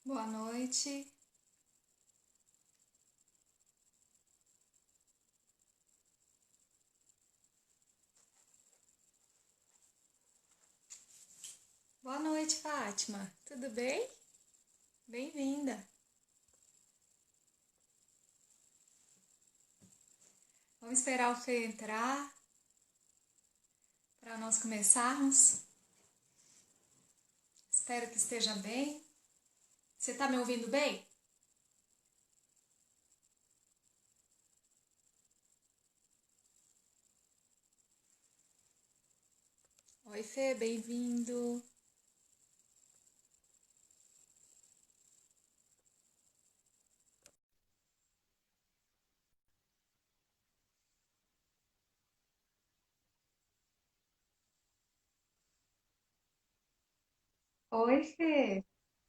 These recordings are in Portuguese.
Boa noite. Boa noite, Fátima. Tudo bem? Bem-vinda. Vamos esperar o Fê entrar para nós começarmos. Espero que esteja bem. Você está me ouvindo bem? Oi, Fê, bem-vindo. Oi, Fê.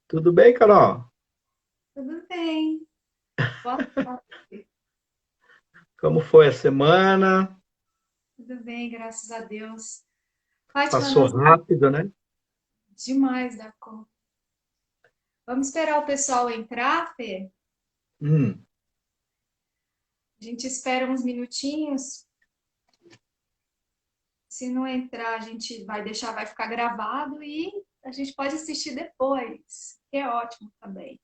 Tudo bem, Carol? Tudo bem? Boa tarde. Como foi a semana? Tudo bem, graças a Deus. Fátima, Passou nós rápido, né? demais da conta. Vamos esperar o pessoal entrar, Fê? Hum, A gente espera uns minutinhos. Se não entrar, a gente vai deixar, vai ficar gravado e a gente pode assistir depois, que é ótimo também.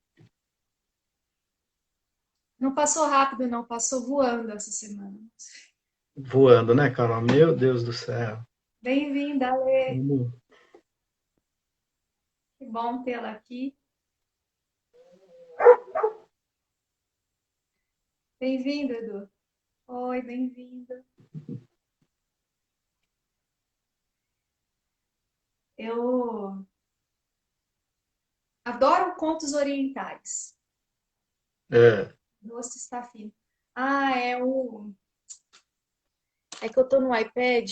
Não passou rápido, não, passou voando essa semana. voando, né, Carol? Meu Deus do céu. Bem-vinda, Ale. Como- Que bom tê-la aqui. Bem-vindo, Edu. Oi, bem-vindo. Eu adoro contos orientais. É, Rosto está fino. Ah, é o. É que eu tô no iPad.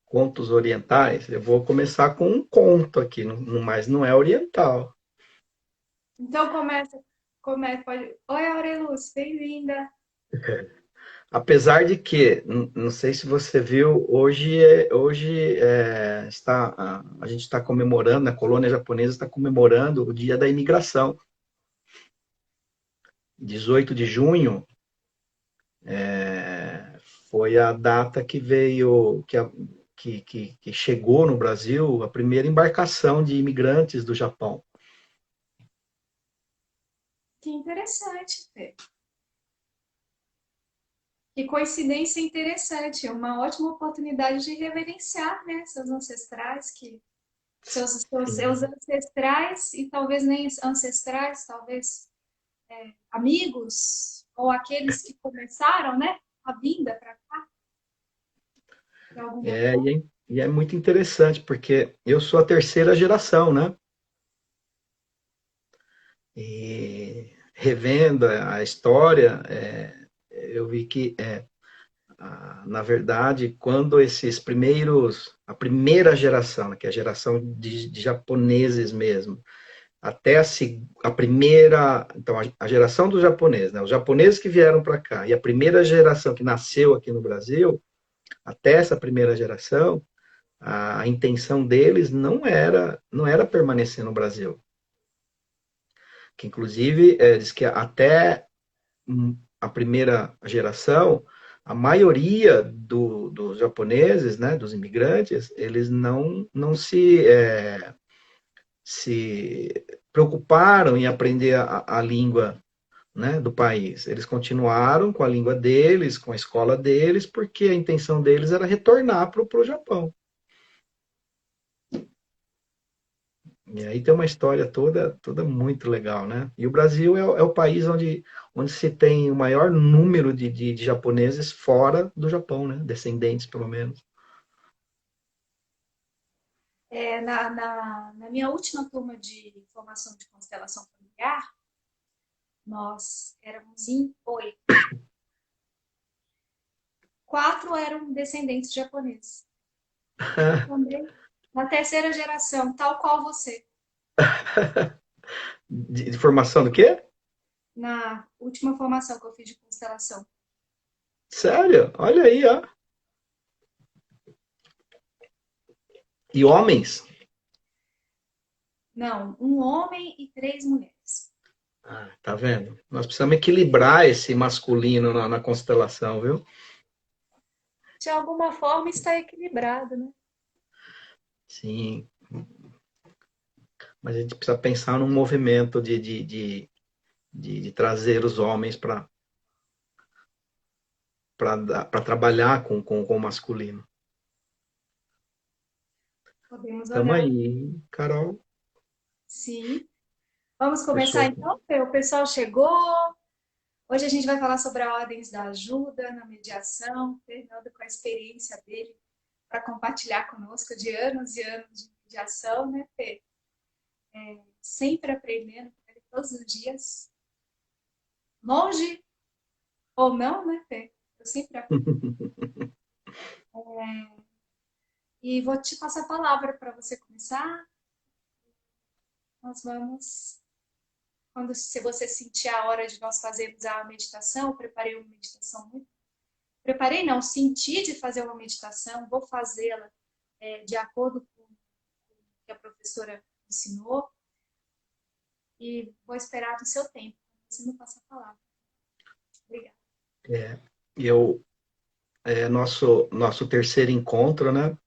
contos orientais. Eu vou começar com um conto aqui, mas não é oriental. Então começa, pode. Oi, Aureluz, bem-vinda. Apesar de que, não sei se você viu, hoje a gente está comemorando, a colônia japonesa está comemorando o Dia da Imigração. 18 de junho foi a data que veio, que chegou no Brasil a primeira embarcação de imigrantes do Japão. Que interessante, Fê. Que coincidência interessante, é uma ótima oportunidade de reverenciar, né, seus ancestrais, seus Sim. ancestrais e talvez nem ancestrais, talvez amigos ou aqueles que começaram, né, a vinda para cá de alguma É, forma. e é muito interessante, porque eu sou a terceira geração, né? E revendo a história, eu vi que, na verdade, quando a primeira geração, né, que é a geração de japoneses mesmo, até a primeira, então a geração dos japoneses, né? Os japoneses que vieram para cá e a primeira geração que nasceu aqui no Brasil, até essa primeira geração, a intenção deles não era permanecer no Brasil, que inclusive diz que até a primeira geração, a maioria dos japoneses, né, dos imigrantes, eles não se preocuparam em aprender a língua, né, do país. Eles continuaram com a língua deles, com a escola deles, porque a intenção deles era retornar para o Japão. E aí tem uma história toda muito legal, né? E o Brasil é o país onde se tem o maior número de japoneses fora do Japão, né? Descendentes, pelo menos. Na minha última turma de formação de constelação familiar, nós éramos em 8. 4 eram descendentes japoneses. Eu também, na terceira geração, tal qual você. De formação do quê? Na última formação que eu fiz de constelação. Sério? Olha aí, ó. E homens? Não, um homem e 3 mulheres. Ah, tá vendo? Nós precisamos equilibrar esse masculino na constelação, viu? De alguma forma está equilibrado, né? Sim, mas a gente precisa pensar num movimento de trazer os homens para trabalhar com o masculino. Podemos Tamo olhar. aí, Carol. Sim. Vamos começar Pessoa. então? O pessoal chegou. Hoje a gente vai falar sobre a ordens da ajuda na mediação. Fernando com a experiência dele para compartilhar conosco de anos e anos de mediação, né, Fê? Sempre aprendendo com ele todos os dias. Longe ou não, né, Fê? Eu sempre aprendo. E vou te passar a palavra para você começar. Nós vamos, se você sentir a hora de nós fazermos a meditação, eu preparei uma meditação muito. Preparei, não, senti de fazer uma meditação, vou fazê-la de acordo com o que a professora ensinou e vou esperar do seu tempo. Você me passa a palavra. Obrigada. É, eu, nosso terceiro encontro, né?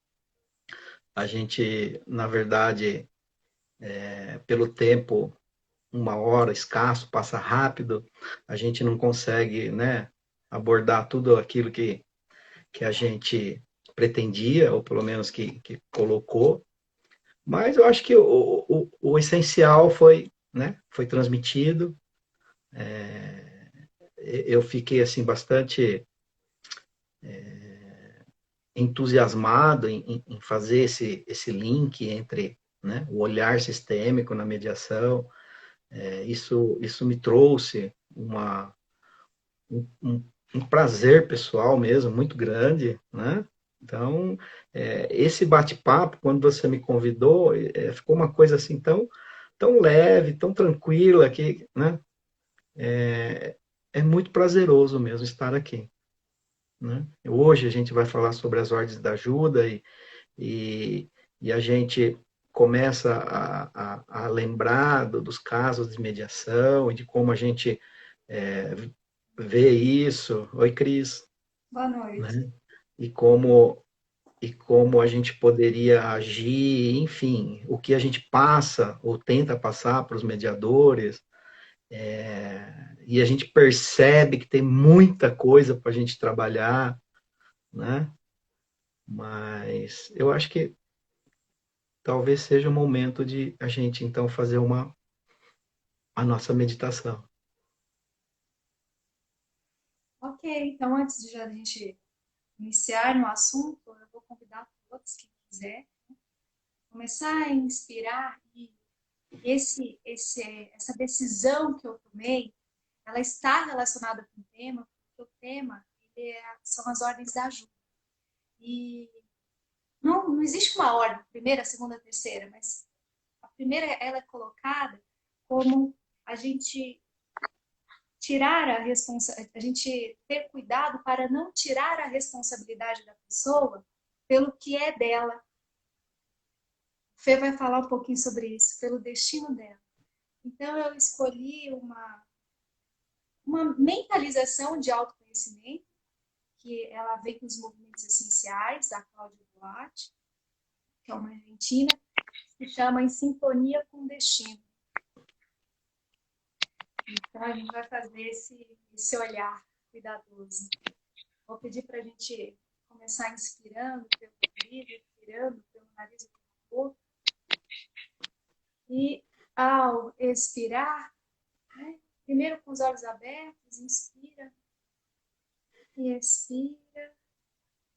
A gente, na verdade, pelo tempo, 1 hora escasso, passa rápido, a gente não consegue, né, abordar tudo aquilo que a gente pretendia, ou pelo menos que colocou, mas eu acho que o essencial foi, né, foi transmitido. Eu fiquei assim bastante entusiasmado em fazer esse link entre, né, o olhar sistêmico na mediação. Isso me trouxe um, um prazer pessoal mesmo muito grande, né? Então, esse bate-papo, quando você me convidou, ficou uma coisa assim tão leve, tão tranquila, que, né? É muito prazeroso mesmo estar aqui, né? Hoje a gente vai falar sobre as ordens da ajuda e, e a gente começa a lembrar dos casos de mediação e de como a gente é, vê isso. Oi, Cris. Boa noite. Né? E como a gente poderia agir, enfim, o que a gente passa ou tenta passar para os mediadores, e a gente percebe que tem muita coisa para a gente trabalhar, né? Mas eu acho que talvez seja o momento de a gente então fazer a nossa meditação. Ok, então antes de a gente iniciar no assunto, eu vou convidar todos que quiser começar a inspirar e essa decisão que eu tomei, ela está relacionada com o tema, porque o tema são as ordens da ajuda. E não existe uma ordem, primeira, segunda, terceira, mas a primeira ela é colocada como a gente tirar a gente ter cuidado para não tirar a responsabilidade da pessoa pelo que é dela. O Fê vai falar um pouquinho sobre isso, pelo destino dela. Então eu escolhi uma mentalização de autoconhecimento, que ela vem com os movimentos essenciais da Cláudia Duarte, que é uma argentina, que se chama Em Sintonia com o Destino. Então a gente vai fazer esse olhar cuidadoso. Vou pedir para a gente começar inspirando pelo ouvido, expirando pelo nariz e pelo corpo. E ao expirar, né, primeiro com os olhos abertos, inspira e expira.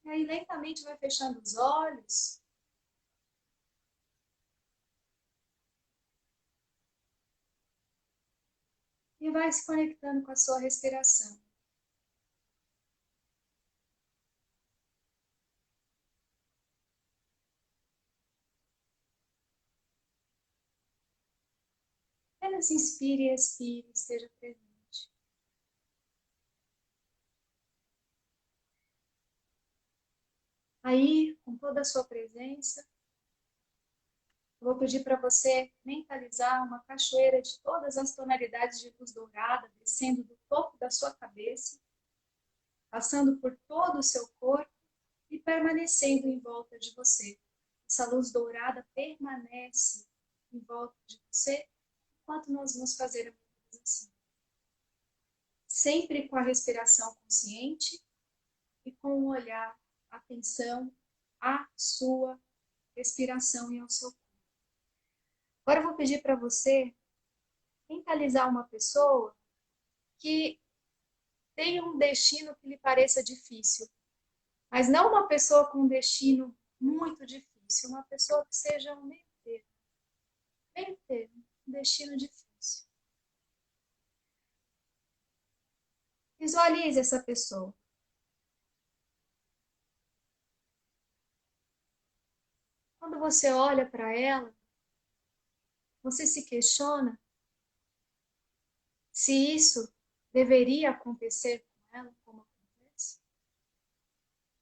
E aí lentamente vai fechando os olhos. E vai se conectando com a sua respiração. Apenas inspire e expire, esteja presente. Aí, com toda a sua presença, Eu vou pedir para você mentalizar uma cachoeira de todas as tonalidades de luz dourada, descendo do topo da sua cabeça, passando por todo o seu corpo e permanecendo em volta de você. Essa luz dourada permanece em volta de você enquanto nós vamos fazer a mentalização. Sempre com a respiração consciente e com o olhar, atenção à sua respiração e ao seu corpo. Agora eu vou pedir para você mentalizar uma pessoa que tem um destino que lhe pareça difícil, mas não uma pessoa com um destino muito difícil, uma pessoa que seja um meio termo, um destino difícil. Visualize essa pessoa. Quando você olha para ela, você se questiona se isso deveria acontecer com ela, como acontece?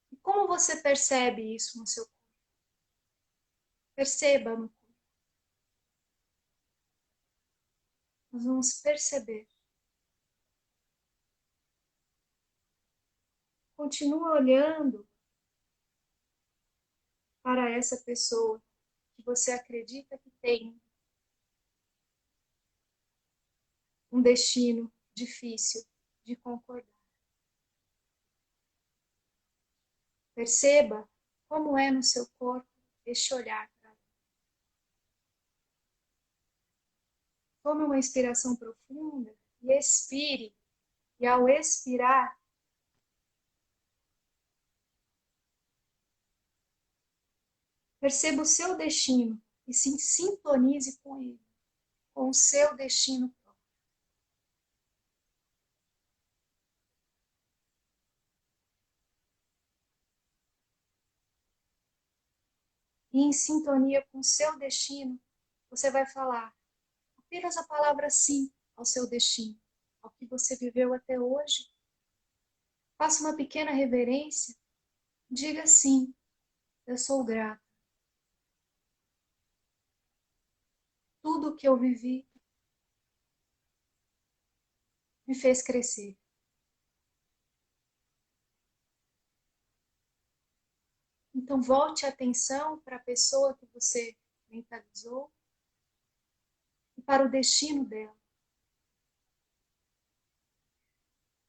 E como você percebe isso no seu corpo? Perceba no corpo. Nós vamos perceber. Continua olhando para essa pessoa que você acredita que tem um destino difícil de concordar. Perceba como é no seu corpo este olhar para ela. Tome uma inspiração profunda e expire. E ao expirar, perceba o seu destino e se sintonize com ele, com o seu destino próprio. E em sintonia com o seu destino, você vai falar apenas a palavra sim ao seu destino, ao que você viveu até hoje. Faça uma pequena reverência, diga sim, eu sou grata. Tudo o que eu vivi me fez crescer. Então volte a atenção para a pessoa que você mentalizou e para o destino dela.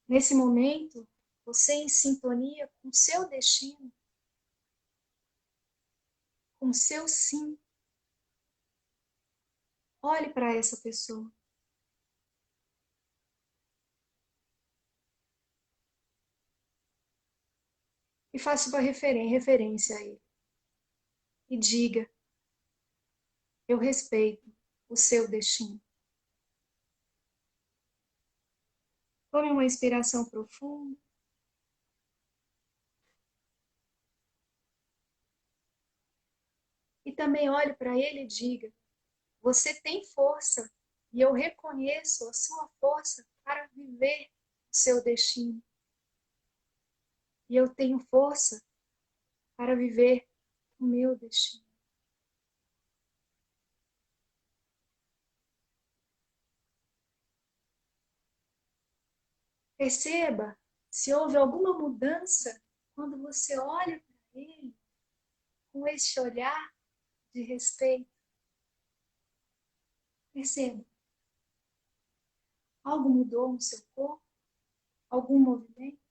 Nesse momento, você em sintonia com o seu destino, com o seu sim, olhe para essa pessoa. E faça uma referência a ele. E diga, eu respeito o seu destino. Tome uma inspiração profunda. E também olhe para ele e diga, você tem força e eu reconheço a sua força para viver o seu destino. E eu tenho força para viver o meu destino. Perceba se houve alguma mudança quando você olha para ele com este olhar de respeito. Perceba. Algo mudou no seu corpo? Algum movimento?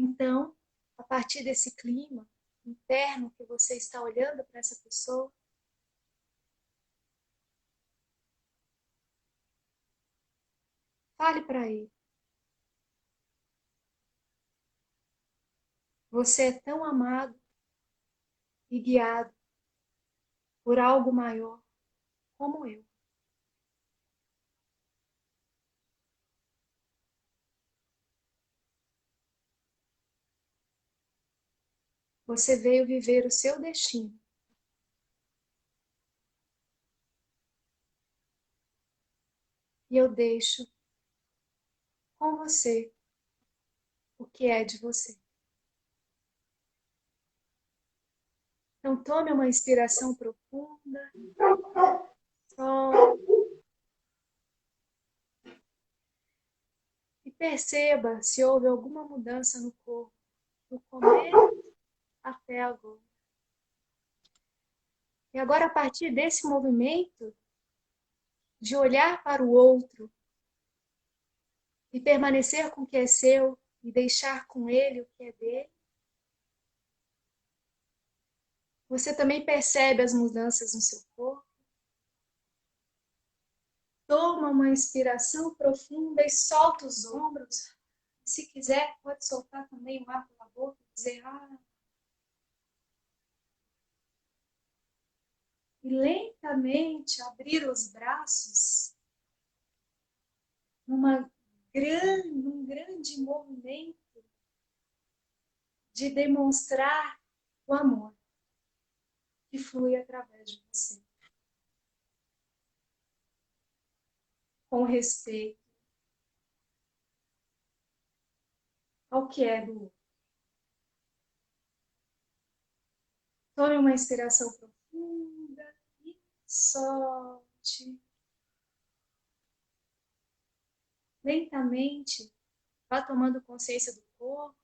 Então, a partir desse clima interno que você está olhando para essa pessoa, fale para ele. Você é tão amado e guiado por algo maior como eu. Você veio viver o seu destino. E eu deixo com você o que é de você. Então, tome uma inspiração profunda. Solte. E perceba se houve alguma mudança no corpo, do começo até agora. E agora, a partir desse movimento, de olhar para o outro e permanecer com o que é seu e deixar com ele o que é dele, você também percebe as mudanças no seu corpo. Toma uma inspiração profunda e solta os ombros. Se quiser, pode soltar também o ar pela boca e dizer E lentamente abrir os braços num grande movimento de demonstrar o amor que flui através de você. Com respeito ao que é do outro. Tome uma inspiração profunda e solte. Lentamente, vá tomando consciência do corpo,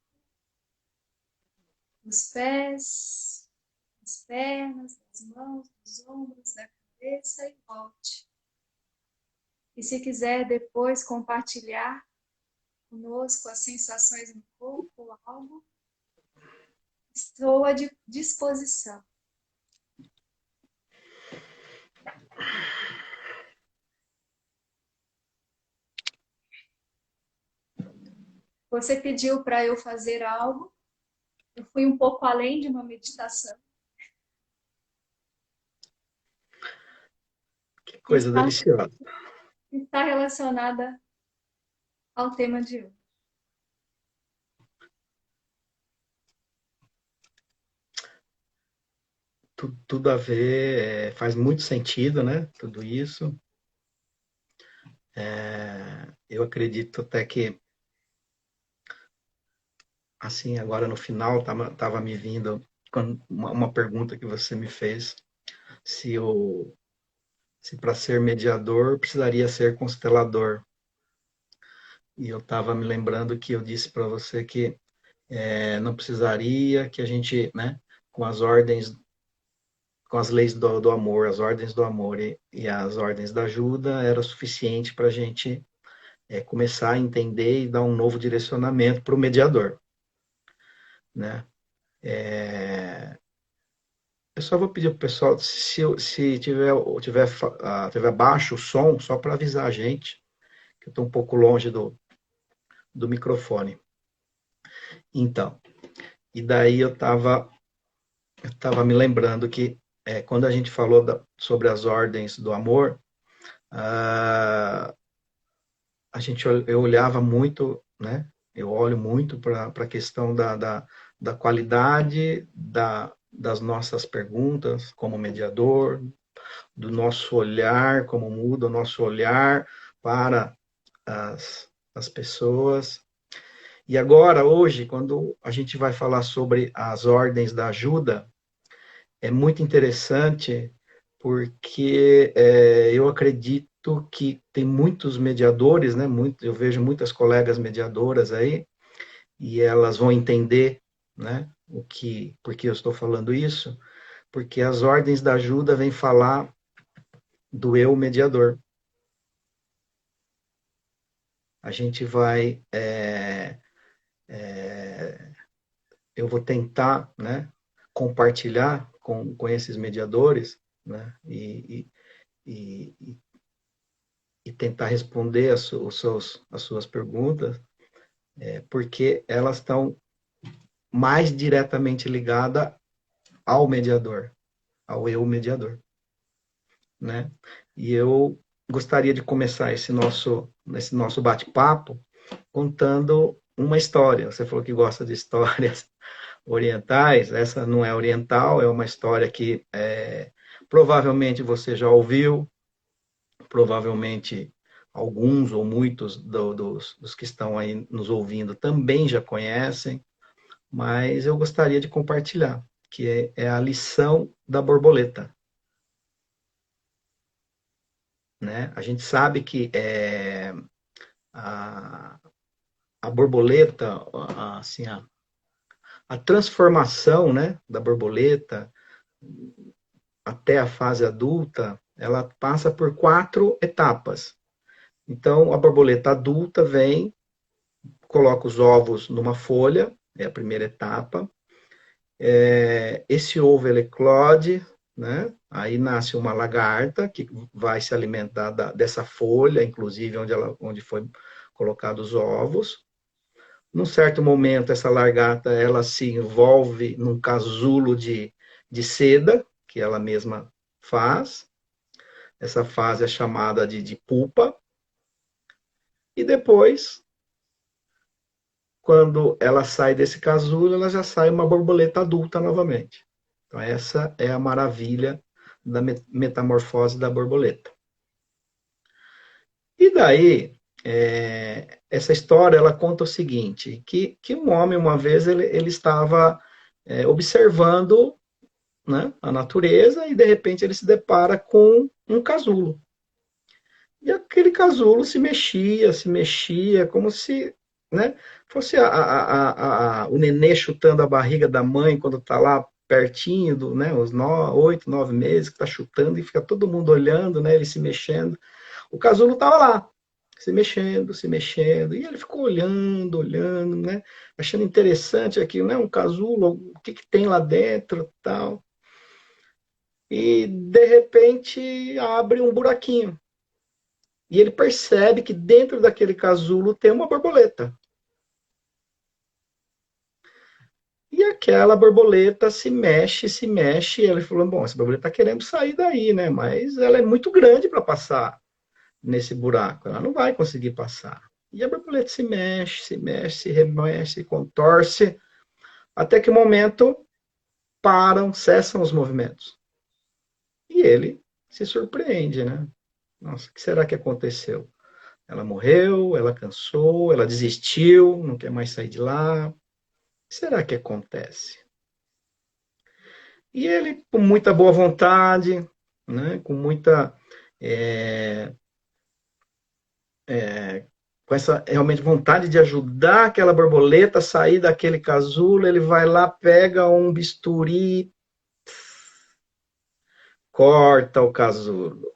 dos pés, das pernas, das mãos, dos ombros, da cabeça e volte. E se quiser depois compartilhar conosco as sensações no corpo ou algo, estou à disposição. Você pediu para eu fazer algo, eu fui um pouco além de uma meditação. Que coisa deliciosa. Está relacionada ao tema de hoje. Tudo a ver, faz muito sentido, né? Tudo isso. Eu acredito até que, assim, agora no final, estava me vindo uma pergunta que você me fez, se para ser mediador precisaria ser constelador. E eu estava me lembrando que eu disse para você que não precisaria, que a gente, né, com as ordens, com as leis do amor, as ordens do amor e as ordens da ajuda, era suficiente para a gente começar a entender e dar um novo direcionamento para o mediador, né? Eu só vou pedir para o pessoal, se tiver baixo o som, só para avisar a gente, que eu estou um pouco longe do microfone. Então, e daí eu estava me lembrando que quando a gente falou sobre as ordens do amor, eu olhava muito, né? Eu olho muito para a questão da qualidade das nossas perguntas como mediador, do nosso olhar, como muda o nosso olhar para as pessoas. E agora, hoje, quando a gente vai falar sobre as ordens da ajuda, é muito interessante porque eu acredito que tem muitos mediadores, né? Eu vejo muitas colegas mediadoras aí, e elas vão entender, né? Por que eu estou falando isso, porque as ordens da ajuda vêm falar do eu mediador. A gente vai, eu vou tentar, né? Compartilhar com esses mediadores, né? E, e tentar responder as suas perguntas, porque elas estão mais diretamente ligadas ao mediador, ao eu mediador, né? E eu gostaria de começar esse nosso bate-papo contando uma história. Você falou que gosta de histórias orientais, essa não é oriental, é uma história que provavelmente você já ouviu, provavelmente alguns ou muitos dos que estão aí nos ouvindo também já conhecem, mas eu gostaria de compartilhar, que é a lição da borboleta. Né? A gente sabe que a, a borboleta, assim, a transformação, né, da borboleta até a fase adulta, ela passa por 4 etapas. Então, a borboleta adulta vem, coloca os ovos numa folha, é a primeira etapa. Esse ovo ele eclode, né? Aí nasce uma lagarta que vai se alimentar dessa folha, inclusive onde foi colocados os ovos. Num certo momento, essa lagarta ela se envolve num casulo de seda, que ela mesma faz. Essa fase é chamada de pupa. E depois, quando ela sai desse casulo, ela já sai uma borboleta adulta novamente. Então, essa é a maravilha da metamorfose da borboleta. E daí, essa história, ela conta o seguinte, que um homem, uma vez, ele estava observando, né, a natureza e, de repente, ele se depara com um casulo. E aquele casulo se mexia, como se, né, fosse o nenê chutando a barriga da mãe quando está lá pertinho, né, os 8, 9 meses, que está chutando e fica todo mundo olhando, né, ele se mexendo. O casulo estava lá, se mexendo, e ele ficou olhando, olhando, né, achando interessante aquilo, né, um casulo, o que, que tem lá dentro, tal. E, de repente, abre um buraquinho. E ele percebe que dentro daquele casulo tem uma borboleta. E aquela borboleta se mexe, e ele falou, bom, essa borboleta está querendo sair daí, né? Mas ela é muito grande para passar nesse buraco, ela não vai conseguir passar. E a borboleta se remexe, se contorce, até que o momento cessam os movimentos. E ele se surpreende, né? Nossa, o que será que aconteceu? Ela morreu, ela cansou, ela desistiu, não quer mais sair de lá. O que será que acontece? E ele, com muita boa vontade, né, com muita. Com essa realmente vontade de ajudar aquela borboleta a sair daquele casulo, ele vai lá, pega um bisturi, corta o casulo. O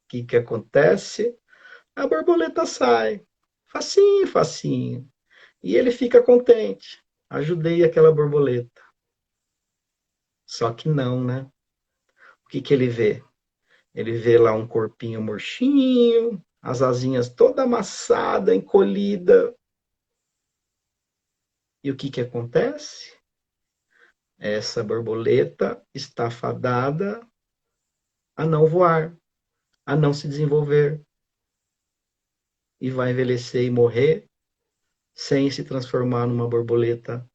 que acontece? A borboleta sai. Facinho, facinho. E ele fica contente. Ajudei aquela borboleta. Só que não, né? O que ele vê? Ele vê lá um corpinho murchinho, as asinhas toda amassada, encolhida. E o que acontece? Essa borboleta está fadada a não voar, a não se desenvolver. E vai envelhecer e morrer sem se transformar numa borboleta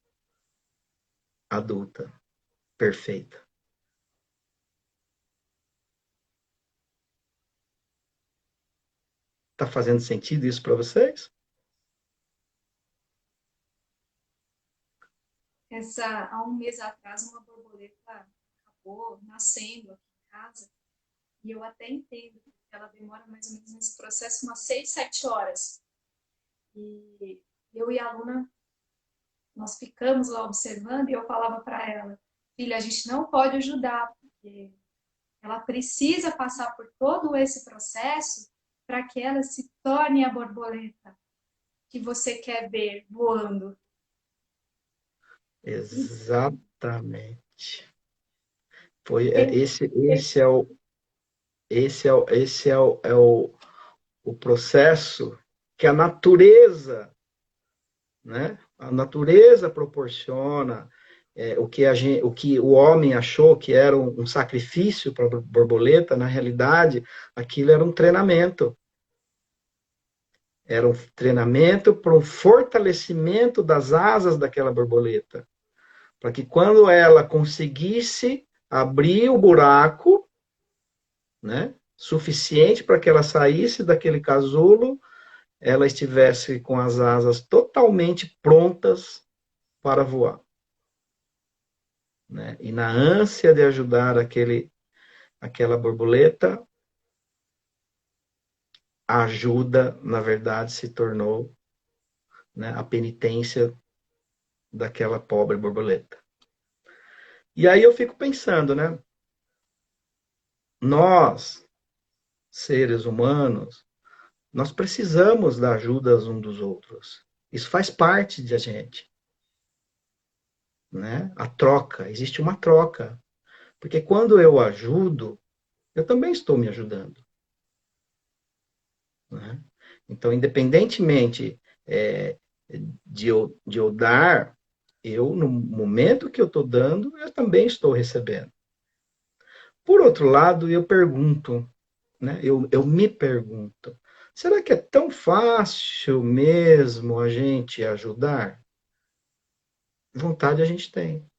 adulta, perfeita. Tá fazendo sentido isso para vocês? Há um mês atrás, uma borboleta acabou nascendo aqui em casa. E eu até entendo que ela demora mais ou menos nesse processo umas 6, 7 horas. E eu e a aluna, nós ficamos lá observando e eu falava para ela, filha, a gente não pode ajudar, porque ela precisa passar por todo esse processo para que ela se torne a borboleta que você quer ver voando. Exatamente. Foi esse é o processo que a natureza, né? A natureza proporciona o que o homem achou que era um sacrifício para a borboleta, na realidade, aquilo era um treinamento. Era um treinamento para um fortalecimento das asas daquela borboleta. Para que quando ela conseguisse abrir o buraco, né, suficiente para que ela saísse daquele casulo, ela estivesse com as asas totalmente prontas para voar. né? E na ânsia de ajudar aquela borboleta, a ajuda, na verdade, se tornou, né, a penitência daquela pobre borboleta. E aí eu fico pensando, né? Nós, seres humanos, nós precisamos da ajuda uns dos outros. Isso faz parte de a gente, né? A troca, existe uma troca. Porque quando eu ajudo, eu também estou me ajudando, né? Então, independentemente de eu dar, eu, no momento que eu estou dando, eu também estou recebendo. Por outro lado, eu pergunto, né? Eu me pergunto, será que é tão fácil mesmo a gente ajudar? Vontade a gente tem.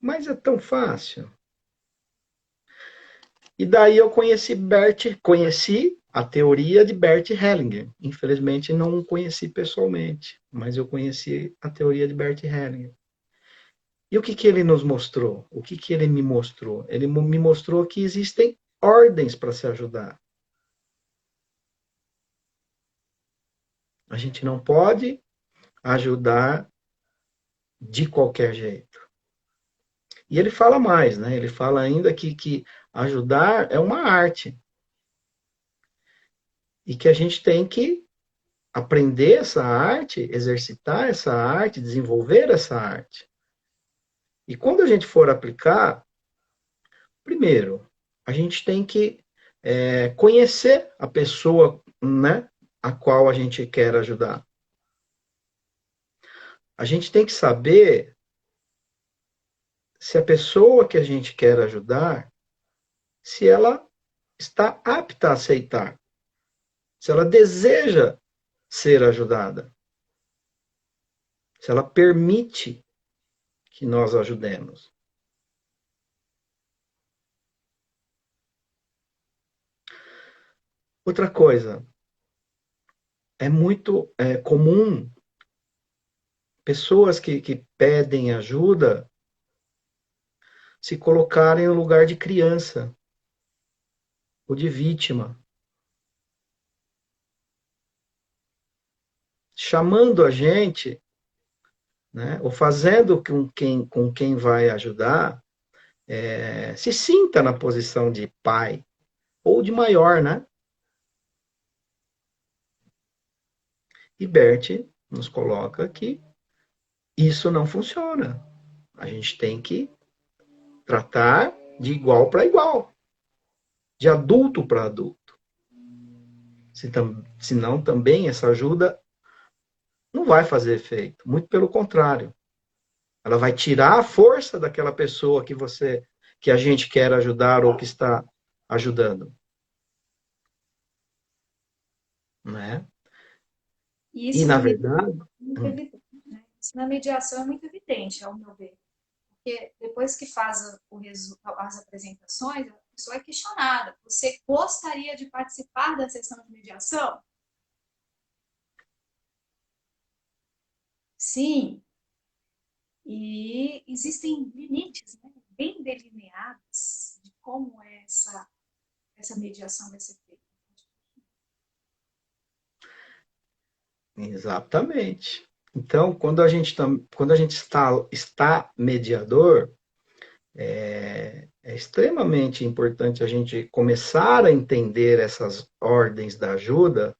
Mas é tão fácil. E daí eu conheci a teoria de Bert Hellinger. Infelizmente não conheci pessoalmente, mas eu conheci a teoria de Bert Hellinger. E o que que ele nos mostrou? O que que ele me mostrou? Ele me mostrou que existem ordens para se ajudar. A gente não pode ajudar de qualquer jeito. E ele fala mais, né? Ele fala ainda que ajudar é uma arte e que a gente tem que aprender essa arte, exercitar essa arte, desenvolver essa arte. E quando a gente for aplicar, primeiro, a gente tem que conhecer a pessoa, né, a qual a gente quer ajudar. A gente tem que saber se a pessoa que a gente quer ajudar, se ela está apta a aceitar, se ela deseja ser ajudada, se ela permite que nós ajudemos. Outra coisa, é muito comum pessoas que pedem ajuda se colocarem no lugar de criança ou de vítima, chamando a gente, né, ou fazendo com quem vai ajudar se sinta na posição de pai ou de maior, né? E Bert nos coloca que isso não funciona. A gente tem que tratar de igual para igual, de adulto para adulto. Senão também essa ajuda não vai fazer efeito. Muito pelo contrário. Ela vai tirar a força daquela pessoa que a gente quer ajudar ou que está ajudando. Né? E E, isso na na mediação verdade, é muito evidente, né? Isso na mediação é muito evidente, ao meu ver. Porque depois que faz as apresentações, a pessoa é questionada. Você gostaria de participar da sessão de mediação? Sim. E existem limites, né, bem delineados de como essa mediação vai ser feita. exatamente. Então, quando a gente está mediador, é extremamente importante a gente começar a entender essas ordens da ajuda,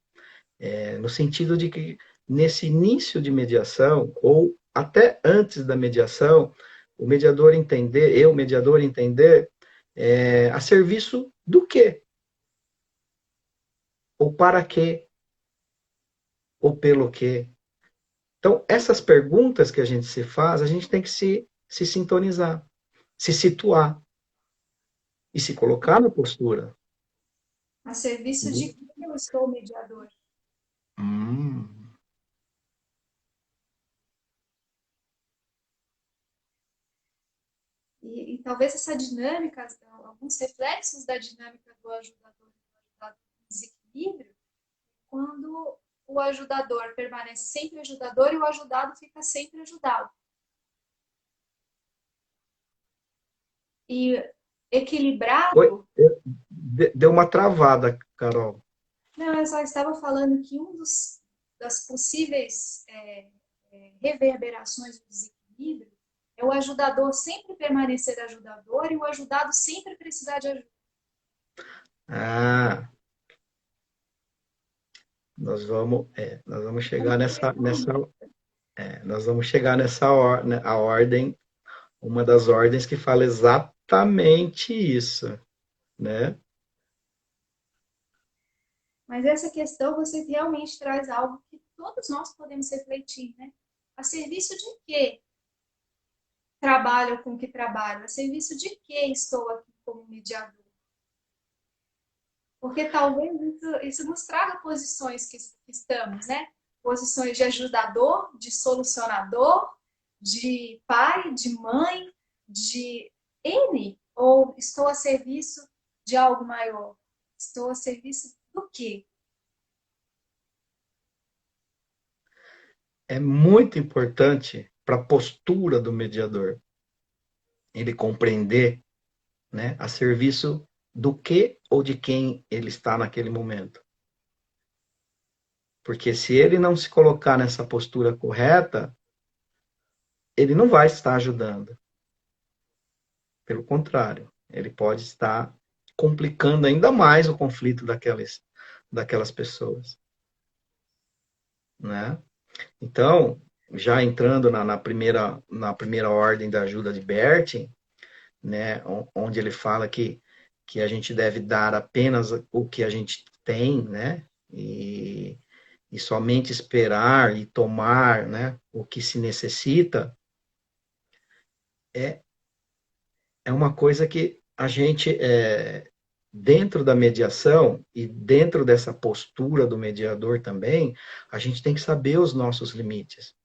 no sentido de que nesse início de mediação, ou até antes da mediação, o mediador entender a serviço do quê? Ou para quê? Ou pelo quê? Então, essas perguntas que a gente se faz, a gente tem que se sintonizar, se situar e se colocar na postura. A serviço de que eu estou mediador? Hum, E talvez essa dinâmica, alguns reflexos da dinâmica do ajudador e do ajudado em desequilíbrio, quando o ajudador permanece sempre ajudador e o ajudado fica sempre ajudado. e Oi, equilibrado. deu uma travada, Carol. Não, eu só estava falando que das possíveis reverberações do desequilíbrio é o ajudador sempre permanecer ajudador e o ajudado sempre precisar de ajuda. Ah, nós vamos chegar nós vamos chegar a ordem, uma das ordens que fala exatamente isso, né? Mas essa questão você realmente traz algo que todos nós podemos refletir, né? A serviço de quê trabalho com que trabalho? A serviço de que estou aqui como mediador? Porque talvez isso nos traga posições que estamos, né? Posições de ajudador, de solucionador, de pai, de mãe, de N, ou estou a serviço de algo maior? Estou a serviço do quê? É muito importante para a postura do mediador, ele compreender, né, a serviço do que ou de quem ele está naquele momento. Porque se ele não se colocar nessa postura correta, ele não vai estar ajudando. Pelo contrário, ele pode estar complicando ainda mais o conflito daquelas pessoas, né? Então, já entrando na primeira ordem da ajuda de Bertin, né, onde ele fala que a gente deve dar apenas o que a gente tem, né, e somente esperar e tomar, né, o que se necessita, é, é uma coisa que a gente, dentro da mediação e dentro dessa postura do mediador também, a gente tem que saber os nossos limites,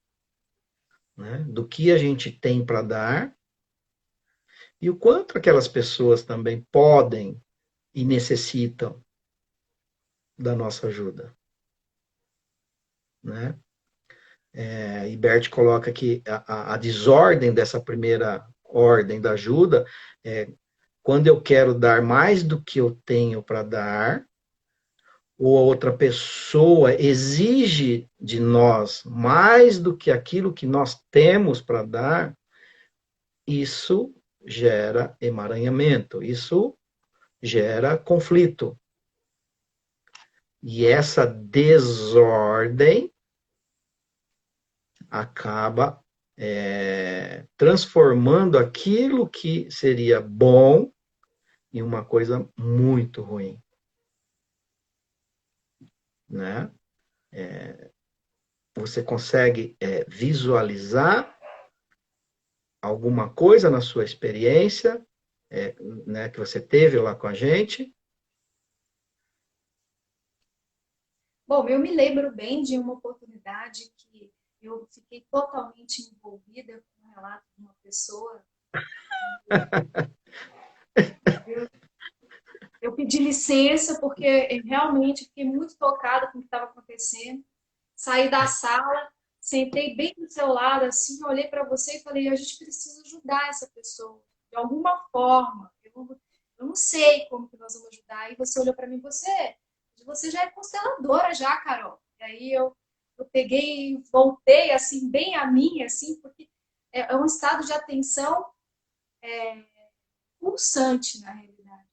né, do que a gente tem para dar e o quanto aquelas pessoas também podem e necessitam da nossa ajuda, né? E Bert coloca que a desordem dessa primeira ordem da ajuda é quando eu quero dar mais do que eu tenho para dar, ou a outra pessoa exige de nós mais do que aquilo que nós temos para dar, isso gera emaranhamento, isso gera conflito. E essa desordem acaba transformando aquilo que seria bom em uma coisa muito ruim, né? Você consegue visualizar alguma coisa na sua experiência, né, que você teve lá com a gente? Bom, eu me lembro bem de uma oportunidade que eu fiquei totalmente envolvida com o relato de uma pessoa. Eu, eu pedi licença porque eu realmente fiquei muito tocada com o que estava acontecendo. Saí da sala, sentei bem do seu lado, assim, olhei para você e falei: a gente precisa ajudar essa pessoa de alguma forma. Eu não sei como que nós vamos ajudar. E você olhou para mim, você já é consteladora já, Carol. E aí eu peguei e voltei assim bem a mim, assim, porque é um estado de atenção pulsante na realidade.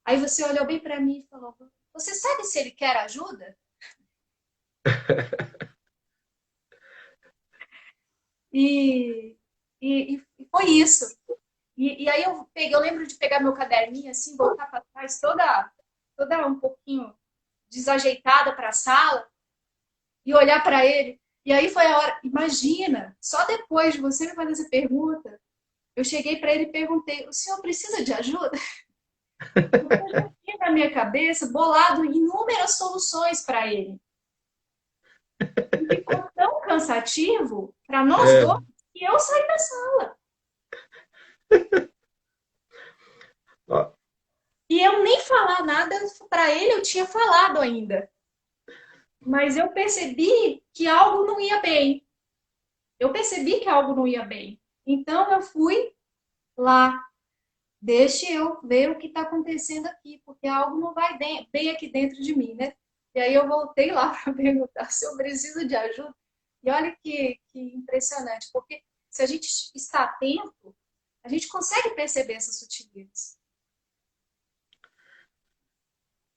Aí você olhou bem para mim e falou: você sabe se ele quer ajuda? E, e foi isso. E aí eu lembro de pegar meu caderninho assim, voltar para trás, toda um pouquinho desajeitada para a sala e olhar para ele. E aí foi a hora, imagina, só depois de você me fazer essa pergunta, eu cheguei para ele e perguntei: o senhor precisa de ajuda? Porque eu já tinha na minha cabeça bolado inúmeras soluções para ele. E ficou tão cansativo para nós É, dois que eu saí da sala. ó, E eu nem falar nada para ele, eu tinha falado ainda. Mas eu percebi que algo não ia bem. Eu percebi que algo não ia bem. Então eu fui lá deixe eu ver o que está acontecendo aqui, porque algo não vai bem aqui dentro de mim, né? E aí eu voltei lá para perguntar se eu preciso de ajuda. E olha que impressionante, porque se a gente está atento, a gente consegue perceber essas sutilezas.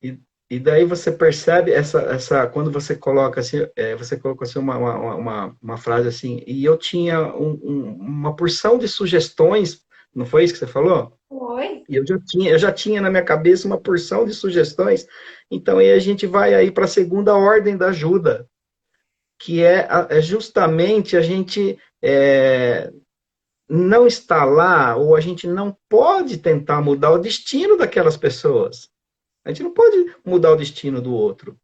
E, e daí você percebe quando você coloca assim, você colocou assim uma frase assim, e eu tinha uma porção de sugestões, não foi isso que você falou? Oi? E eu já tinha na minha cabeça uma porção de sugestões, então aí a gente vai aí para a segunda ordem da ajuda, que é justamente a gente não está lá, ou a gente não pode tentar mudar o destino daquelas pessoas. A gente não pode mudar o destino do outro.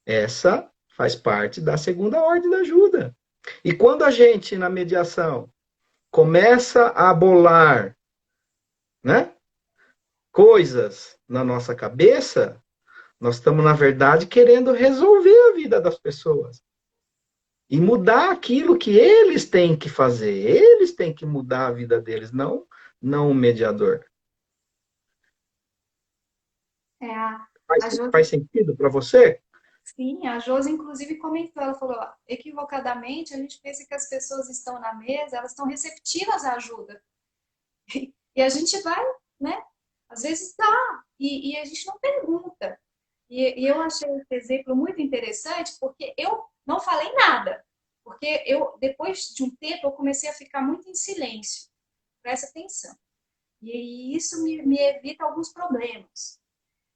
Essa faz parte da segunda ordem da ajuda. E quando a gente, na mediação, começa a bolar, né, coisas na nossa cabeça, nós estamos, na verdade, querendo resolver a vida das pessoas. E mudar aquilo que eles têm que fazer. Eles têm que mudar a vida deles, não o mediador. É, Faz, a Jo, faz sentido para você? sim, a Josi inclusive comentou, ela falou, ó, equivocadamente a gente pensa que as pessoas estão na mesa, elas estão receptivas à ajuda. E a gente vai, né? Às vezes dá, e a gente não pergunta. E eu achei esse exemplo muito interessante porque eu não falei nada. Porque eu, depois de um tempo, eu comecei a ficar muito em silêncio. Presta atenção. E isso me evita alguns problemas.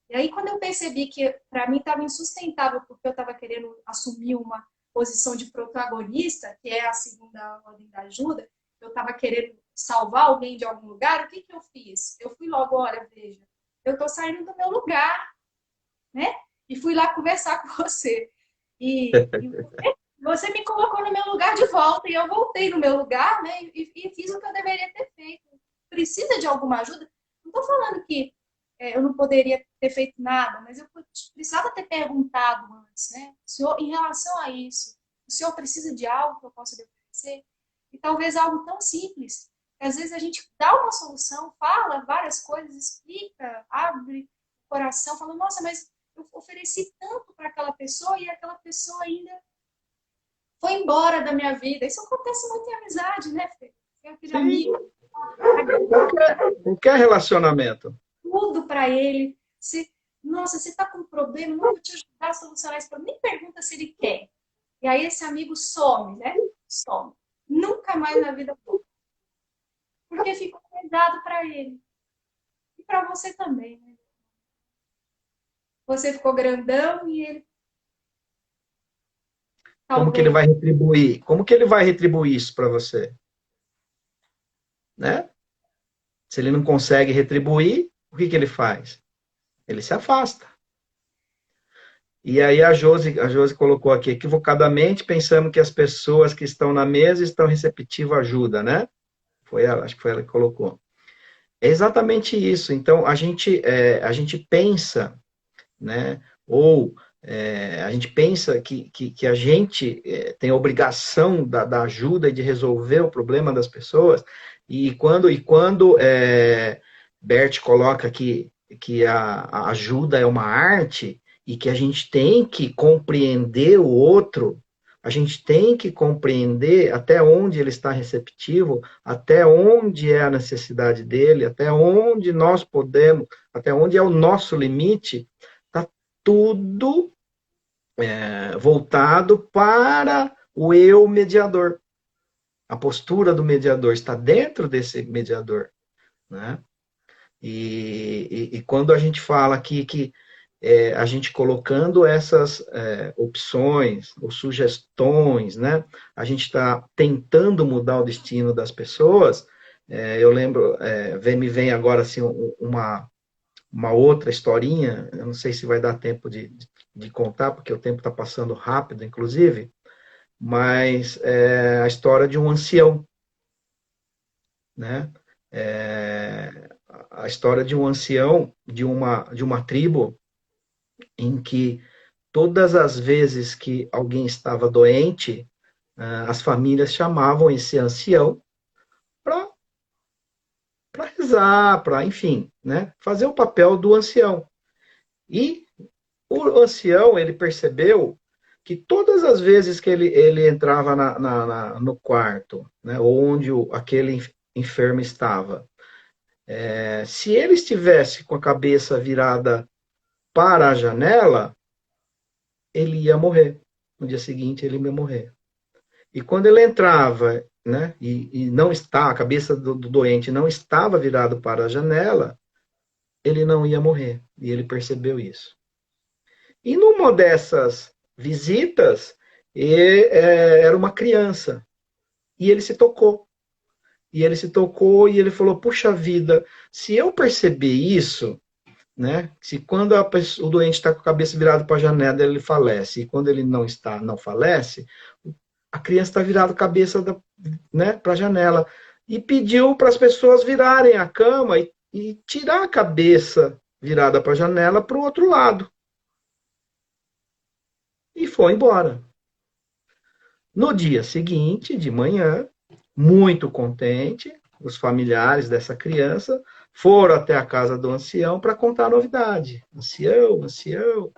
E aí, quando eu percebi que para mim estava insustentável, porque eu estava querendo assumir uma posição de protagonista, que é a segunda ordem da ajuda, eu estava querendo salvar alguém de algum lugar, o que, que eu fiz? Eu fui logo, olha, veja, eu estou saindo do meu lugar, né? E fui lá conversar com você. E você me colocou no meu lugar de volta, e eu voltei no meu lugar, né? E fiz o que eu deveria ter feito. Precisa de alguma ajuda? Não estou falando que eu não poderia ter feito nada, mas eu precisava ter perguntado antes, né? Senhor, em relação a isso, o senhor precisa de algo que eu possa lhe oferecer? E talvez algo tão simples, que às vezes a gente dá uma solução, fala várias coisas, explica, abre o coração, fala, nossa, mas eu ofereci tanto para aquela pessoa e aquela pessoa ainda foi embora da minha vida. Isso acontece muito em amizade, né, Fê? Eu aquele Sim, amigo, qualquer relacionamento. tudo para ele. Se, nossa, você está com um problema, não vou te ajudar a solucionar esse problema. Nem pergunta se ele quer. E aí esse amigo some, né? Some. Nunca mais na vida volta. Porque ficou pesado para ele. E para você também, né? Você ficou grandão e ele Como que ele talvez. vai retribuir? Como que ele vai retribuir isso para você? Né? Se ele não consegue retribuir, o que que ele faz? Ele se afasta. E aí a Josi colocou aqui, equivocadamente, pensamos que as pessoas que estão na mesa estão receptivas à ajuda, né? Foi ela, acho que foi ela que colocou. É exatamente isso. Então, a gente pensa, né? Ou a gente pensa que a gente tem a obrigação da ajuda e de resolver o problema das pessoas, e quando Bert coloca que a ajuda é uma arte e que a gente tem que compreender o outro, a gente tem que compreender até onde ele está receptivo, até onde é a necessidade dele, até onde nós podemos, até onde é o nosso limite, tá tudo voltado para o eu mediador. A postura do mediador está dentro desse mediador, né? E quando a gente fala aqui que a gente colocando essas opções ou sugestões, né? A gente está tentando mudar o destino das pessoas. Eu lembro, me vem agora assim uma outra historinha. Eu não sei se vai dar tempo de contar, porque o tempo está passando rápido, inclusive. Mas a história de um ancião, né? A história de um ancião de uma tribo em que todas as vezes que alguém estava doente, as famílias chamavam esse ancião para rezar, para, enfim, né, fazer o papel do ancião. E o ancião, ele percebeu que todas as vezes que ele entrava no quarto, né, onde aquele enfermo estava, se ele estivesse com a cabeça virada para a janela, ele ia morrer. No dia seguinte, ele ia morrer. E quando ele entrava, né, e não está, a cabeça do doente não estava virada para a janela, ele não ia morrer. E ele percebeu isso. E numa dessas visitas, era uma criança. E ele se tocou. E ele se tocou e ele falou: puxa vida, se eu perceber isso, né? Se quando o doente está com a cabeça virada para a janela, ele falece. E quando ele não está, não falece, a criança está virada a cabeça né, para a janela. E pediu para as pessoas virarem a cama e tirar a cabeça virada para a janela para o outro lado. E foi embora. No dia seguinte, de manhã, muito contente, os familiares dessa criança foram até a casa do ancião para contar a novidade. Ancião, ancião,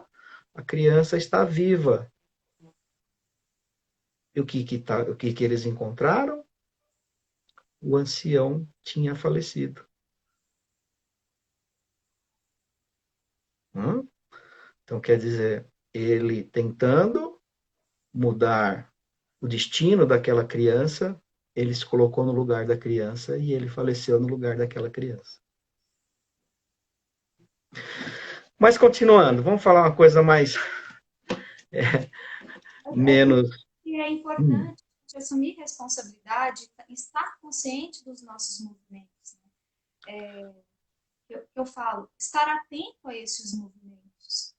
a criança está viva. E o que eles encontraram? O ancião tinha falecido. Então, quer dizer, ele tentando mudar o destino daquela criança, ele se colocou no lugar da criança e ele faleceu no lugar daquela criança. Mas continuando, vamos falar uma coisa mais menos. E é importante assumir responsabilidade, estar consciente dos nossos movimentos. Né? Eu falo, estar atento a esses movimentos.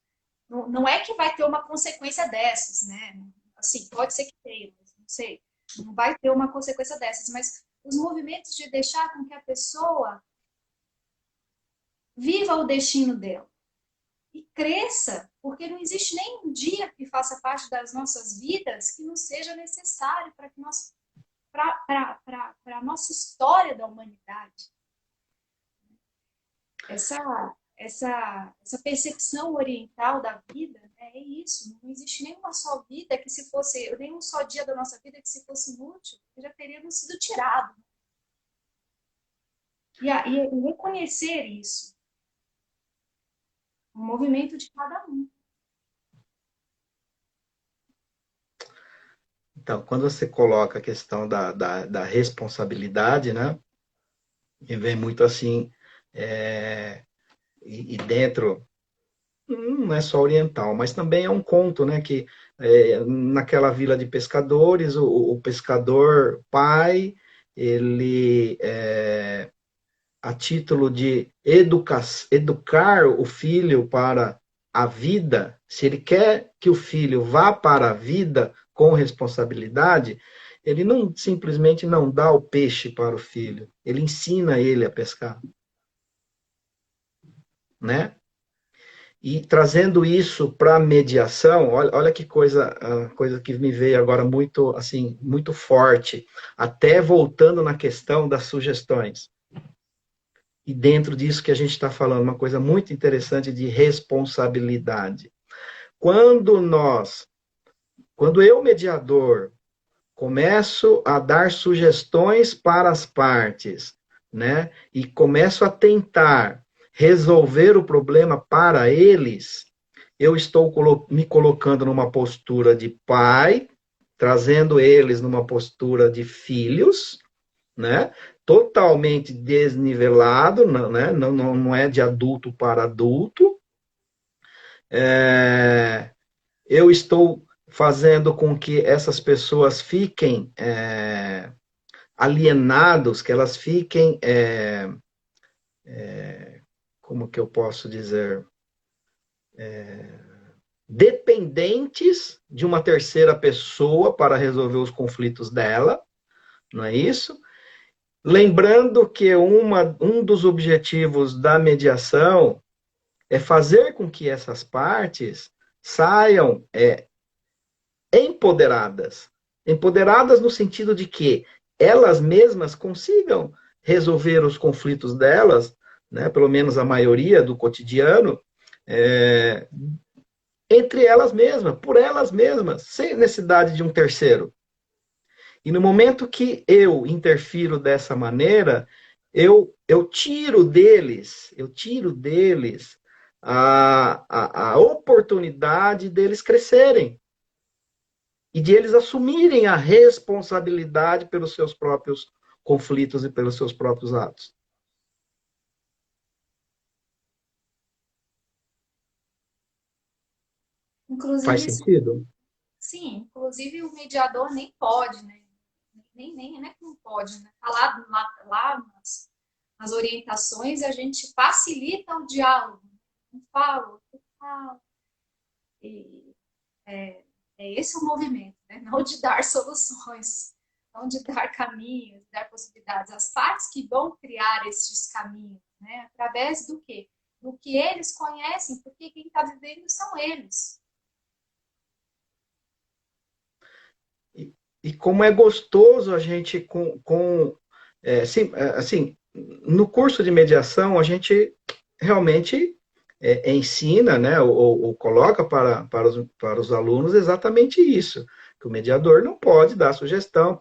Não é que vai ter uma consequência dessas, né? Assim, pode ser que tenha, mas não sei. Não vai ter uma consequência dessas, mas os movimentos de deixar com que a pessoa viva o destino dela e cresça, porque não existe nenhum dia que faça parte das nossas vidas que não seja necessário para que nós, para a nossa história da humanidade. Essa percepção oriental da vida, né, é isso. Não existe nenhuma só vida que se fosse, nenhum só dia da nossa vida que se fosse inútil, que já teríamos sido tirado. E reconhecer isso. O movimento de cada um. Então, quando você coloca a questão da responsabilidade, né? E vem muito assim, e dentro, não é só oriental, mas também é um conto, né? Que naquela vila de pescadores, o pescador pai, ele, a título de educar o filho para a vida, se ele quer que o filho vá para a vida com responsabilidade, ele não simplesmente não dá o peixe para o filho, ele ensina ele a pescar, né? E trazendo isso para a mediação, olha que coisa que me veio agora muito assim, muito forte, até voltando na questão das sugestões. E dentro disso que a gente está falando, uma coisa muito interessante de responsabilidade. Quando eu, mediador, começo a dar sugestões para as partes, né, e começo a tentar resolver o problema para eles, eu estou me colocando numa postura de pai, trazendo eles numa postura de filhos, né, totalmente desnivelado, né, não é de adulto para adulto. Eu estou fazendo com que essas pessoas fiquem alienados, que elas fiquem, como que eu posso dizer, dependentes de uma terceira pessoa para resolver os conflitos dela, não é isso? Lembrando que um dos objetivos da mediação é fazer com que essas partes saiam empoderadas. Empoderadas no sentido de que elas mesmas consigam resolver os conflitos delas, né, pelo menos a maioria do cotidiano, é, entre elas mesmas, por elas mesmas, sem necessidade de um terceiro. E no momento que eu interfiro dessa maneira, eu tiro deles a oportunidade deles crescerem e de eles assumirem a responsabilidade pelos seus próprios conflitos e pelos seus próprios atos. Inclusive, Faz isso, sentido? sim, inclusive o mediador nem pode, né? Nem é que não pode, né? Tá lá nas orientações a gente facilita o diálogo. Não falo, eu falo. E é esse o movimento, né? Não de dar soluções, não de dar caminhos, de dar possibilidades. As partes que vão criar esses caminhos, né? Através do quê? Do que eles conhecem, porque quem está vivendo são eles. E como é gostoso a gente assim, no curso de mediação a gente realmente ensina, né, ou coloca para os alunos exatamente isso, que o mediador não pode dar sugestão,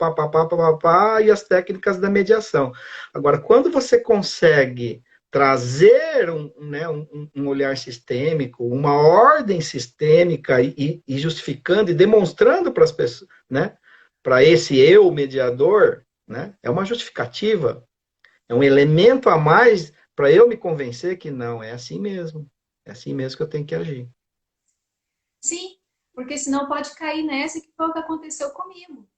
e as técnicas da mediação. Agora, quando você consegue trazer né, um olhar sistêmico, uma ordem sistêmica e justificando e demonstrando para as pessoas, né, para esse eu mediador, né, é uma justificativa, é um elemento a mais para eu me convencer que não, é assim mesmo. É assim mesmo que eu tenho que agir. Sim, porque senão pode cair nessa que foi o que aconteceu comigo.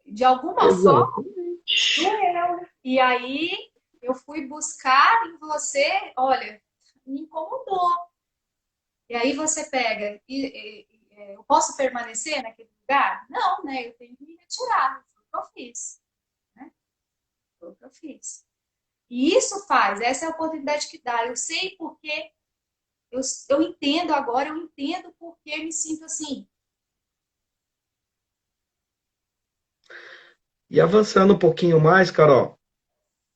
De alguma forma, Exatamente. doeu. E aí eu fui buscar em você, olha, me incomodou. E aí você pega, eu posso permanecer naquele lugar? Não, né? Eu tenho que me retirar. Foi o que eu fiz. Né? Foi o que eu fiz. E isso faz, essa é a oportunidade que dá. Eu sei porque, eu entendo agora, eu entendo porque me sinto assim. E avançando um pouquinho mais, Carol,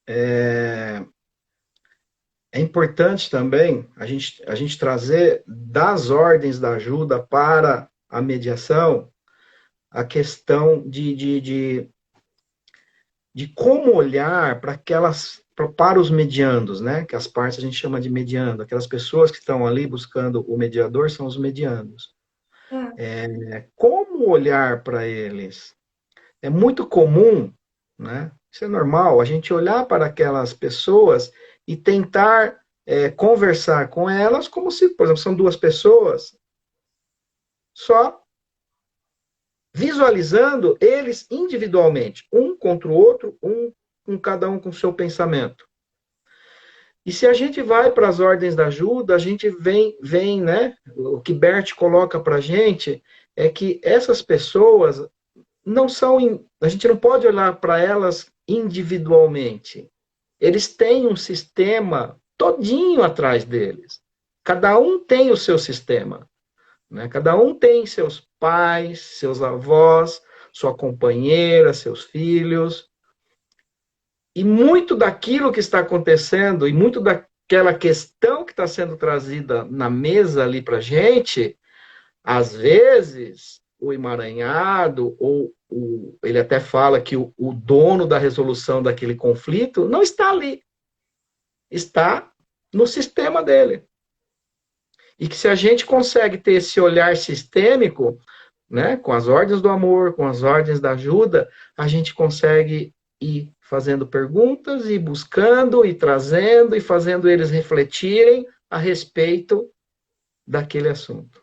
é, é importante também a gente trazer das ordens da ajuda para a mediação a questão de como olhar para aquelas para os mediandos, né? Que as partes a gente chama de mediando, aquelas pessoas que estão ali buscando o mediador são os mediandos. Ah, Como olhar para eles? É muito comum, né? Isso é normal, a gente olhar para aquelas pessoas e tentar conversar com elas como se, por exemplo, são duas pessoas, só visualizando eles individualmente, um contra o outro, um com cada um com o seu pensamento. E se a gente vai para as ordens da ajuda, a gente vem, né? O que Bert coloca para a gente é que essas pessoas não são, a gente não pode olhar para elas individualmente. Eles têm um sistema todinho atrás deles. Cada um tem o seu sistema, né? Cada um tem seus pais, seus avós, sua companheira, seus filhos. E muito daquilo que está acontecendo, e muito daquela questão que está sendo trazida na mesa ali para a gente, às vezes, o emaranhado, ele até fala que o dono da resolução daquele conflito não está ali, está no sistema dele. E que se a gente consegue ter esse olhar sistêmico, né, com as ordens do amor, com as ordens da ajuda, a gente consegue ir fazendo perguntas e buscando e trazendo e fazendo eles refletirem a respeito daquele assunto.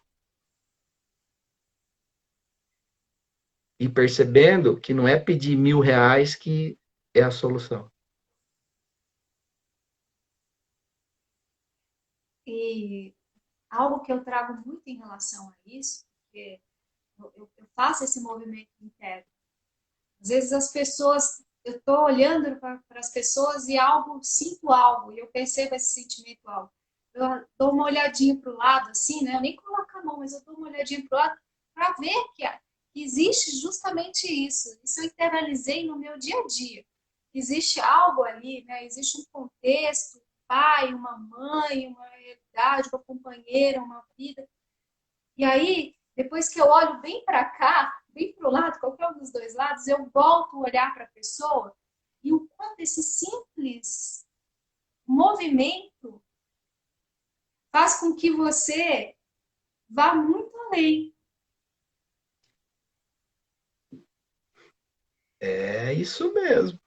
E percebendo que não é pedir R$ 1.000 que é a solução. e algo que eu trago muito em relação a isso, porque eu faço esse movimento interno. Às vezes as pessoas, eu estou olhando para as pessoas e algo, sinto algo, e eu percebo esse sentimento algo. Eu dou uma olhadinha para o lado, assim, né? Eu nem coloco a mão, mas eu dou uma olhadinha para o lado para ver que existe justamente isso. Isso eu internalizei no meu dia a dia. Existe algo ali, né? Existe um contexto, um pai, uma mãe, uma realidade, uma companheira, uma vida. E aí, depois que eu olho bem para cá, bem para o lado, qualquer um dos dois lados, eu volto a olhar para a pessoa e o quanto esse simples movimento faz com que você vá muito além. É isso mesmo.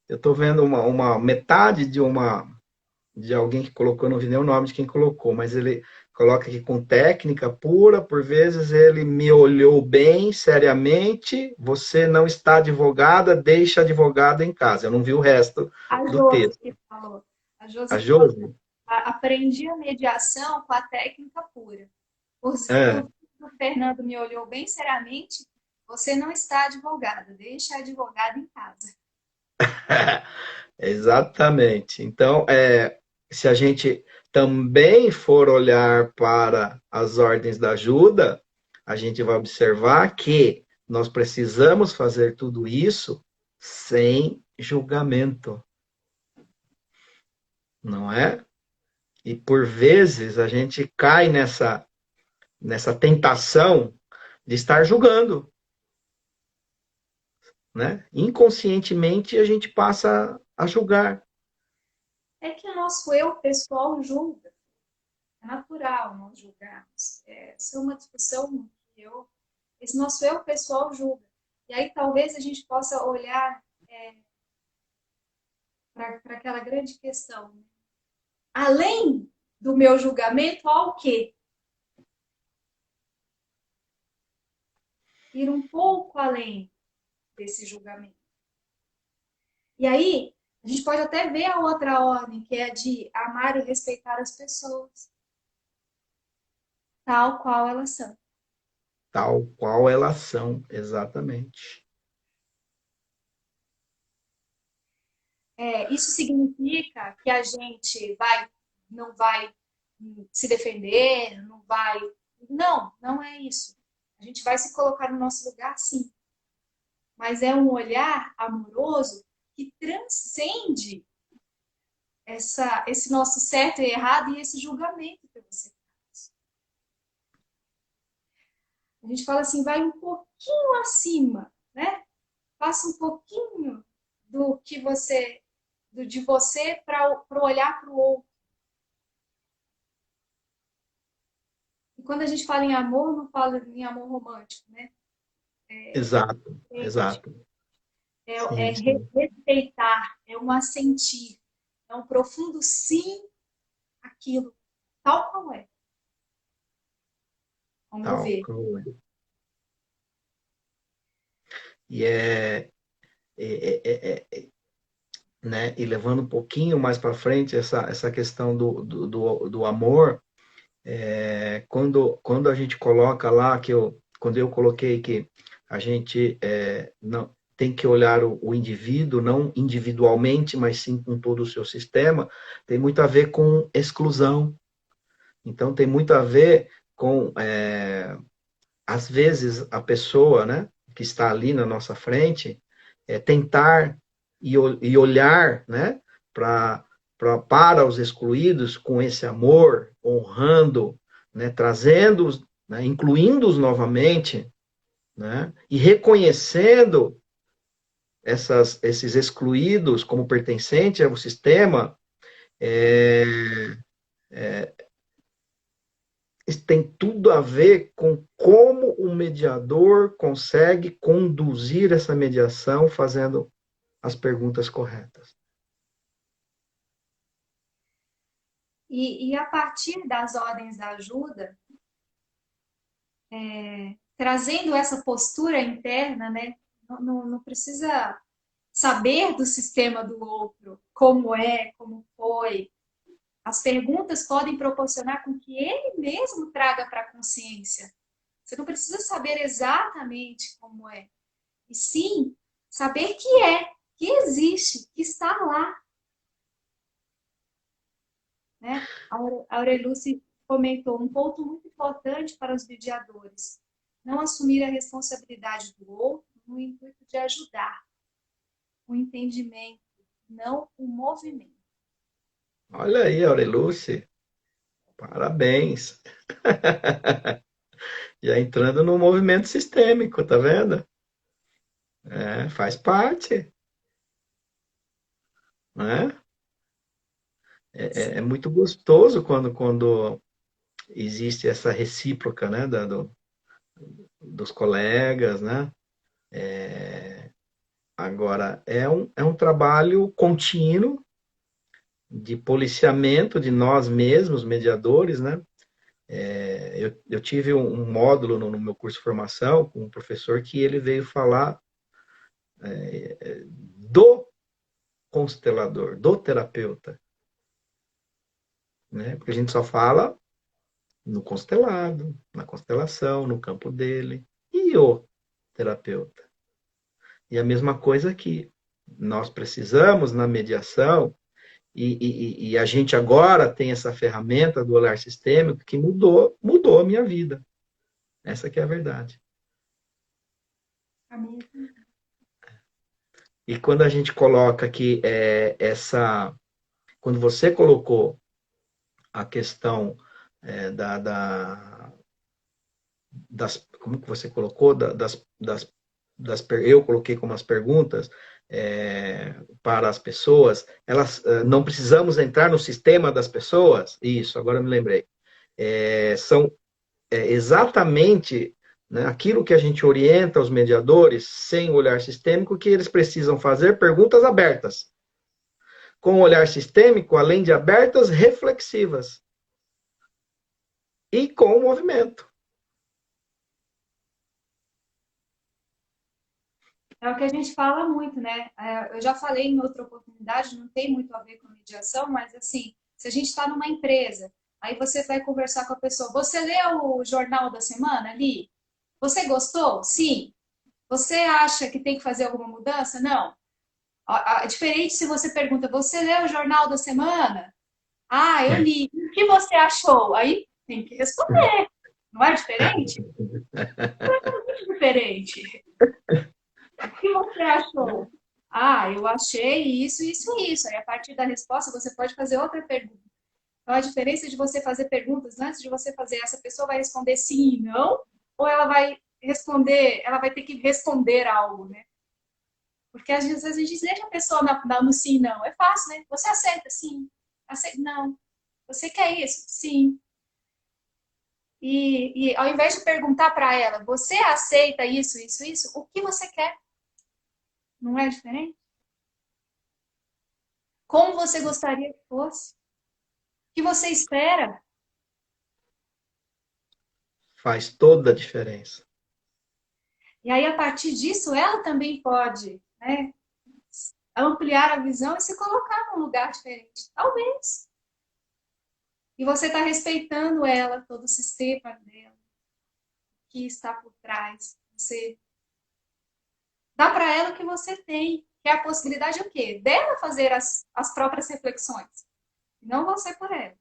Eu estou vendo uma metade de alguém que colocou, não vi nem o nome de quem colocou, mas ele coloca aqui com técnica pura, por vezes ele me olhou bem, seriamente, você não está advogada, deixa advogado em casa. Eu não vi o resto A do Josi texto. que falou. A A Josi falou, Josi? aprendi a mediação com a técnica pura. É, Por o Fernando me olhou bem seriamente, você não está advogada, deixa a advogada em casa. exatamente. Então, se a gente também for olhar para as ordens da ajuda, a gente vai observar que nós precisamos fazer tudo isso sem julgamento, não é? E por vezes a gente cai nessa tentação de estar julgando, né? Inconscientemente a gente passa a julgar. É que o nosso eu pessoal julga. É natural nós julgarmos. Essa é uma discussão que esse nosso eu pessoal julga. E aí talvez a gente possa olhar para aquela grande questão. Né? Além do meu julgamento, ao quê? Ir um pouco além desse julgamento. E aí, a gente pode até ver a outra ordem, que é a de amar e respeitar as pessoas, tal qual elas são. Tal qual elas são, exatamente. Isso significa que a gente não vai se defender, não vai. Não, não é isso. A gente vai se colocar no nosso lugar, sim. Mas é um olhar amoroso que transcende esse nosso certo e errado e esse julgamento que você faz. A gente fala assim, vai um pouquinho acima, né? Passa um pouquinho do que você, de você para olhar para o outro. E quando a gente fala em amor, não fala em amor romântico, né? Exato, Entende? exato. Sim, É sim. respeitar, é um assentir, é um profundo sim aquilo, tal qual é, ao meu Tal ver. qual é. E né? E levando um pouquinho mais para frente essa questão do amor, quando a gente coloca lá, quando eu coloquei que a gente não tem que olhar o indivíduo, não individualmente, mas sim com todo o seu sistema, tem muito a ver com exclusão. Então, tem muito a ver com, às vezes, a pessoa, né, que está ali na nossa frente, tentar e olhar, né, pra, para os excluídos com esse amor, honrando, né, trazendo-os, né, incluindo-os novamente, né, e reconhecendo esses excluídos como pertencentes ao sistema, é, isso tem tudo a ver com como o mediador consegue conduzir essa mediação fazendo as perguntas corretas. E a partir das ordens da ajuda, trazendo essa postura interna, né? Não precisa saber do sistema do outro, como é, como foi. As perguntas podem proporcionar com que ele mesmo traga para a consciência. Você não precisa saber exatamente como é, e sim saber que existe, que está lá. Né? A Aureluce comentou um ponto muito importante para os mediadores. não assumir a responsabilidade do outro no intuito de ajudar, o entendimento, não o movimento. Olha aí, Aurelúcia, parabéns. Já entrando no movimento sistêmico, tá vendo? É, faz parte, né? É Sim. muito gostoso quando existe essa recíproca, né, dos colegas, né? Agora, é um trabalho contínuo de policiamento de nós mesmos, mediadores, né? Eu tive um módulo no meu curso de formação com um professor que ele veio falar do constelador, do terapeuta, né? Porque a gente só fala no constelado, na constelação, no campo dele, e o terapeuta. E a mesma coisa aqui. Nós precisamos, na mediação, e a gente agora tem essa ferramenta do olhar sistêmico que mudou a minha vida. Essa que é a verdade. A minha também. E quando a gente coloca aqui quando você colocou a questão como que você colocou, eu coloquei como as perguntas para as pessoas, elas não precisamos entrar no sistema das pessoas, isso, agora eu me lembrei. São exatamente, né, aquilo que a gente orienta os mediadores, sem olhar sistêmico, que eles precisam fazer perguntas abertas. Com o olhar sistêmico, além de abertas, reflexivas. E com o movimento. É o que a gente fala muito, né? Eu já falei em outra oportunidade, não tem muito a ver com mediação, mas assim, se a gente está numa empresa, aí você vai conversar com a pessoa, você leu o jornal da semana ali? Você gostou? Sim. Você acha que tem que fazer alguma mudança? Não. É diferente se você pergunta, você leu o jornal da semana? Ah, eu li. O que você achou? Aí tem que responder. Não é diferente? É diferente. O que você achou? Ah, eu achei isso, isso e isso. Aí, a partir da resposta, você pode fazer outra pergunta. Então, a diferença de você fazer perguntas antes de você fazer, essa pessoa vai responder sim e não, ou ela vai responder, ela vai ter que responder algo, né? Porque às vezes a gente deixa a pessoa no sim e não. É fácil, né? Você aceita? Sim. Aceita? Não. Você quer isso? Sim. E ao invés de perguntar para ela, você aceita isso, isso, isso? O que você quer? Não é diferente? Como você gostaria que fosse? O que você espera? Faz toda a diferença. E aí, a partir disso, ela também pode, né, ampliar a visão e se colocar num lugar diferente. Talvez. E você está respeitando ela, todo o sistema dela, que está por trás. Você dá para ela o que você tem, que é a possibilidade de o quê? Dela fazer as próprias reflexões. Não você por ela.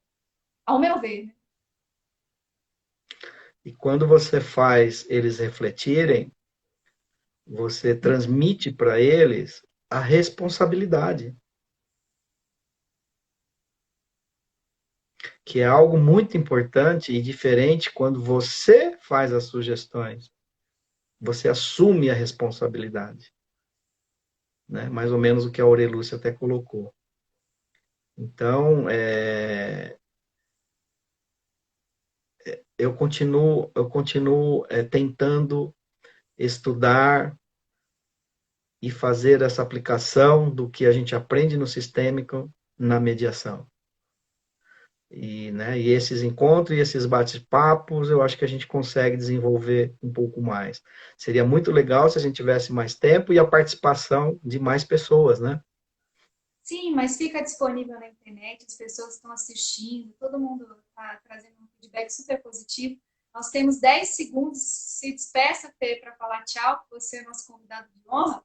Ao meu ver, né? E quando você faz eles refletirem, você transmite para eles a responsabilidade, que é algo muito importante e diferente quando você faz as sugestões. Você assume a responsabilidade, né? Mais ou menos o que a Aurelúcia até colocou. Então, eu continuo tentando estudar e fazer essa aplicação do que a gente aprende no sistêmico na mediação. E esses encontros e esses bate-papos, eu acho que a gente consegue desenvolver um pouco mais. Seria muito legal se a gente tivesse mais tempo e a participação de mais pessoas, né? Sim, mas fica disponível na internet, as pessoas estão assistindo, todo mundo está trazendo um feedback super positivo. Nós temos 10 segundos, se despeça, Fê, para falar tchau, você é nosso convidado de honra.